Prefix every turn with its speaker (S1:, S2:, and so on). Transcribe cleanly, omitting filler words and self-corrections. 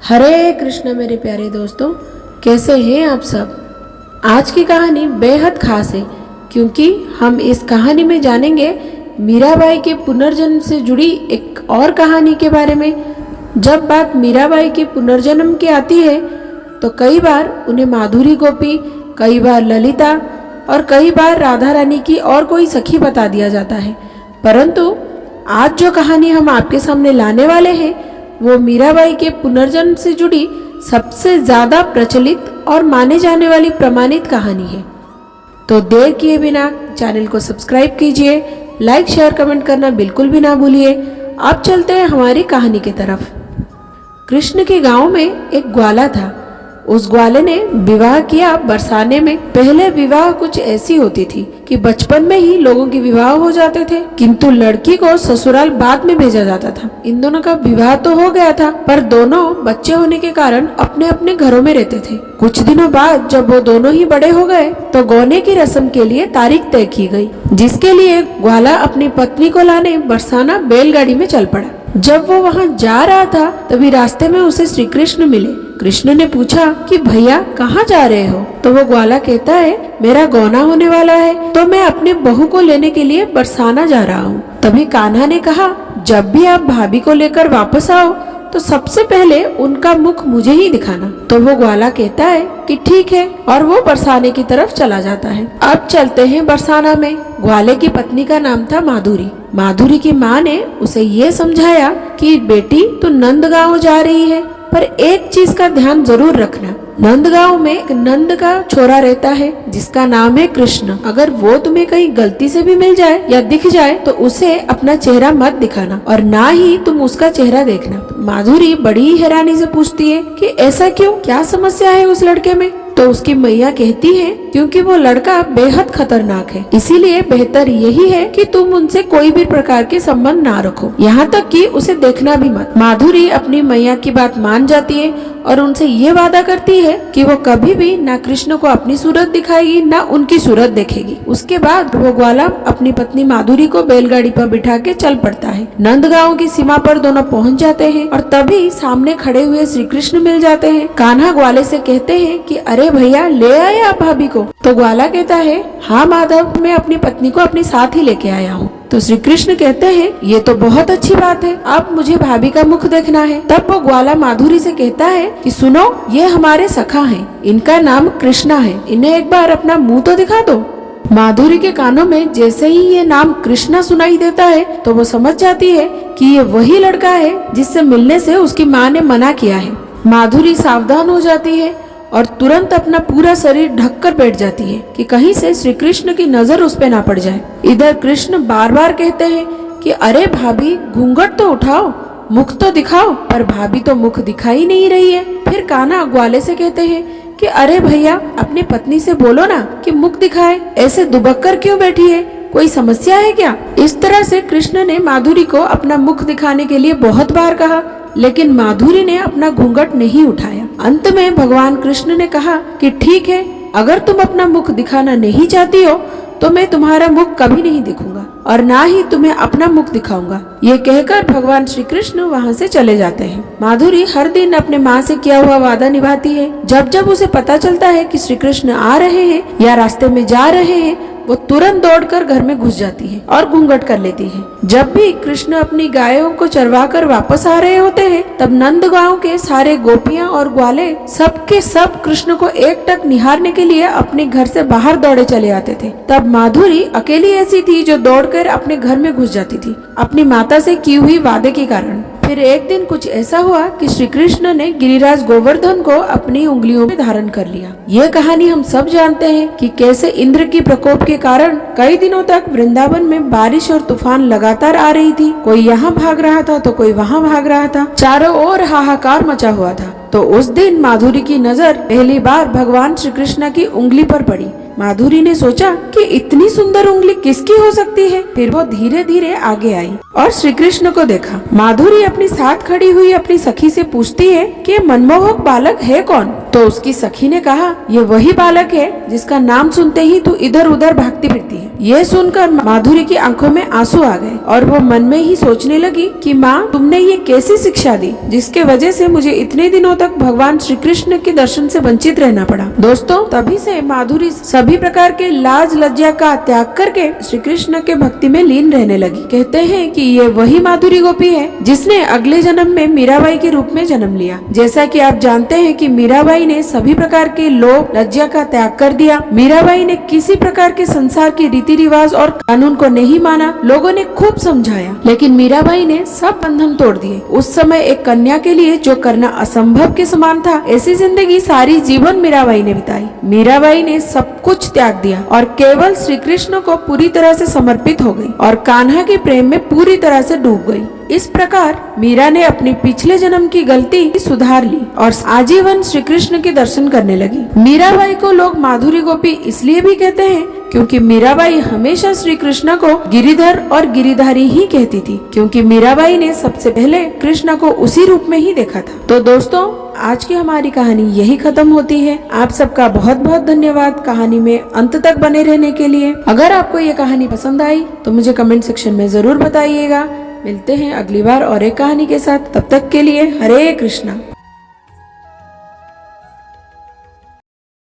S1: हरे कृष्ण मेरे प्यारे दोस्तों, कैसे हैं आप सब। आज की कहानी बेहद खास है क्योंकि हम इस कहानी में जानेंगे मीराबाई के पुनर्जन्म से जुड़ी एक और कहानी के बारे में। जब बात मीराबाई के पुनर्जन्म की आती है तो कई बार उन्हें माधुरी गोपी, कई बार ललिता और कई बार राधा रानी की और कोई सखी बता दिया जाता है। परंतु आज जो कहानी हम आपके सामने लाने वाले हैं वो मीराबाई के पुनर्जन्म से जुड़ी सबसे ज्यादा प्रचलित और माने जाने वाली प्रमाणित कहानी है। तो देर किए बिना चैनल को सब्सक्राइब कीजिए, लाइक शेयर कमेंट करना बिल्कुल भी ना भूलिए। अब चलते हैं हमारी कहानी की तरफ। कृष्ण के गांव में एक ग्वाला था। उस ग्वाले ने विवाह किया बरसाने में। पहले विवाह कुछ ऐसी होती थी कि बचपन में ही लोगों के विवाह हो जाते थे, किंतु लड़की को ससुराल बाद में भेजा जाता था। इन दोनों का विवाह तो हो गया था, पर दोनों बच्चे होने के कारण अपने अपने घरों में रहते थे। कुछ दिनों बाद जब वो दोनों ही बड़े हो गए तो गौने की रस्म के लिए तारीख तय की गई, जिसके लिए ग्वाला अपनी पत्नी को लाने बरसाना बैलगाड़ी में चल पड़ा। जब वो वहाँ जा रहा था तभी रास्ते में उसे श्री कृष्ण मिले। कृष्ण ने पूछा कि भैया कहाँ जा रहे हो? तो वो ग्वाला कहता है, मेरा गौना होने वाला है तो मैं अपनी बहू को लेने के लिए बरसाना जा रहा हूँ। तभी कान्हा ने कहा, जब भी आप भाभी को लेकर वापस आओ तो सबसे पहले उनका मुख मुझे ही दिखाना। तो वो ग्वाला कहता है कि ठीक है, और वो बरसाने की तरफ चला जाता है। अब चलते हैं बरसाना में। ग्वाले की पत्नी का नाम था माधुरी। माधुरी की माँ ने उसे ये समझाया कि बेटी तू नंदगांव जा रही है, पर एक चीज का ध्यान जरूर रखना। नंदगांव में एक नंद का छोरा रहता है जिसका नाम है कृष्ण। अगर वो तुम्हें कहीं गलती से भी मिल जाए या दिख जाए तो उसे अपना चेहरा मत दिखाना और ना ही तुम उसका चेहरा देखना। माधुरी बड़ी हैरानी से पूछती है कि ऐसा क्यों, क्या समस्या है उस लड़के में? तो उसकी मैया कहती है क्योंकि वो लड़का बेहद खतरनाक है, इसीलिए बेहतर यही है कि तुम उनसे कोई भी प्रकार के संबंध ना रखो, यहाँ तक कि उसे देखना भी मत। माधुरी अपनी मैया की बात मान जाती है और उनसे ये वादा करती है कि वो कभी भी ना कृष्ण को अपनी सूरत दिखाएगी ना उनकी सूरत देखेगी। उसके बाद वो ग्वाला अपनी पत्नी माधुरी को बैलगाड़ी पर बिठा के चल पड़ता है। नंदगांव की सीमा पर दोनों पहुंच जाते हैं और तभी सामने खड़े हुए श्री कृष्ण मिल जाते हैं। कान्हा ग्वाले से कहते हैं कि अरे भैया, ले आए आप भाभी को? तो ग्वाला कहता है, हाँ माधव, मैं अपनी पत्नी को अपने साथ ही लेके आया हूँ। तो श्री कृष्ण कहते हैं, ये तो बहुत अच्छी बात है, अब मुझे भाभी का मुख देखना है। तब वो ग्वाला माधुरी से कहता है कि सुनो, ये हमारे सखा हैं, इनका नाम कृष्णा है, इन्हें एक बार अपना मुंह तो दिखा दो। माधुरी के कानों में जैसे ही ये नाम कृष्णा सुनाई देता है तो वो समझ जाती है कि ये वही लड़का है जिससे मिलने से उसकी माँ ने मना किया है। माधुरी सावधान हो जाती है और तुरंत अपना पूरा शरीर ढककर बैठ जाती है कि कहीं से श्री कृष्ण की नजर उस पे ना पड़ जाए। इधर कृष्ण बार बार कहते हैं कि अरे भाभी, घूंघट तो उठाओ, मुख तो दिखाओ, पर भाभी तो मुख दिखाई नहीं रही है। फिर कान्हा ग्वाले से कहते हैं कि अरे भैया, अपनी पत्नी से बोलो ना कि मुख दिखाए, ऐसे दुबक कर क्यों बैठी है, कोई समस्या है क्या? इस तरह से कृष्ण ने माधुरी को अपना मुख दिखाने के लिए बहुत बार कहा, लेकिन माधुरी ने अपना घूंघट नहीं उठाया। अंत में भगवान कृष्ण ने कहा कि ठीक है, अगर तुम अपना मुख दिखाना नहीं चाहती हो तो मैं तुम्हारा मुख कभी नहीं दिखूंगा और ना ही तुम्हें अपना मुख दिखाऊंगा। ये कहकर भगवान श्री कृष्ण वहाँ से चले जाते हैं। माधुरी हर दिन अपने माँ से किया हुआ वादा निभाती है। जब जब उसे पता चलता है कि श्री कृष्ण आ रहे हैं या रास्ते में जा रहे हैं, वो तुरंत दौड़कर घर में घुस जाती है और घूंघट कर लेती है। जब भी कृष्ण अपनी गायों को चरवा कर वापस आ रहे होते हैं तब नंदगांव के सारे गोपियां और ग्वाले सबके सब कृष्ण को एकटक निहारने के लिए अपने घर से बाहर दौड़े चले आते थे। तब माधुरी अकेली ऐसी थी जो दौड़कर अपने घर में घुस जाती थी, अपनी माता से की हुई वादे के कारण। फिर एक दिन कुछ ऐसा हुआ कि श्री कृष्ण ने गिरिराज गोवर्धन को अपनी उंगलियों में धारण कर लिया। ये कहानी हम सब जानते हैं कि कैसे इंद्र की प्रकोप के कारण कई दिनों तक वृंदावन में बारिश और तूफान लगातार आ रही थी। कोई यहाँ भाग रहा था तो कोई वहाँ भाग रहा था, चारों ओर हाहाकार मचा हुआ था। तो उस दिन माधुरी की नजर पहली बार भगवान श्री कृष्ण की उंगली पर पड़ी, माधुरी ने सोचा कि इतनी सुंदर उंगली किसकी हो सकती है। फिर वो धीरे धीरे आगे आई और श्री कृष्ण को देखा। माधुरी अपनी साथ खड़ी हुई अपनी सखी से पूछती है कि ये मनमोहक बालक है कौन। तो उसकी सखी ने कहा, ये वही बालक है जिसका नाम सुनते ही तू इधर उधर भागती फिरती है। यह सुनकर माधुरी की आंखों में आंसू आ गए और वो मन में ही सोचने लगी कि माँ, तुमने ये कैसी शिक्षा दी जिसके वजह से मुझे इतने दिनों तक भगवान श्री कृष्ण के दर्शन से वंचित रहना पड़ा। दोस्तों, तभी से माधुरी सभी प्रकार के लाज लज्जा का त्याग करके श्री कृष्ण के भक्ति में लीन रहने लगी। कहते हैं कि ये वही माधुरी गोपी है जिसने अगले जन्म में मीराबाई के रूप में जन्म लिया। जैसा कि आप जानते हैं कि मीराबाई ने सभी प्रकार के लोभ लज्जा का त्याग कर दिया। मीराबाई ने किसी प्रकार के संसार के रीति रिवाज और कानून को नहीं माना। लोगों ने खूब समझाया, लेकिन मीराबाई ने सब बंधन तोड़ दिए। उस समय एक कन्या के लिए जो करना असंभव के समान था, ऐसी जिंदगी सारी जीवन मीराबाई ने बिताई। मीराबाई ने सब कुछ त्याग दिया और केवल श्री कृष्ण को पूरी तरह से समर्पित हो गई और कान्हा के प्रेम में पूरी तरह से डूब गई। इस प्रकार मीरा ने अपने पिछले जन्म की गलती सुधार ली और आजीवन श्री कृष्ण के दर्शन करने लगी। मीराबाई को लोग माधुरी गोपी इसलिए भी कहते हैं क्योंकि मीराबाई हमेशा श्री कृष्ण को गिरिधर और गिरिधारी ही कहती थी, क्योंकि मीराबाई ने सबसे पहले कृष्ण को उसी रूप में ही देखा था। तो दोस्तों, आज की हमारी कहानी यही खत्म होती है। आप सबका बहुत बहुत धन्यवाद कहानी में अंत तक बने रहने के लिए। अगर आपको ये कहानी पसंद आई तो मुझे कमेंट सेक्शन में जरूर बताइएगा। मिलते हैं अगली बार और एक कहानी के साथ। तब तक के लिए हरे कृष्णा।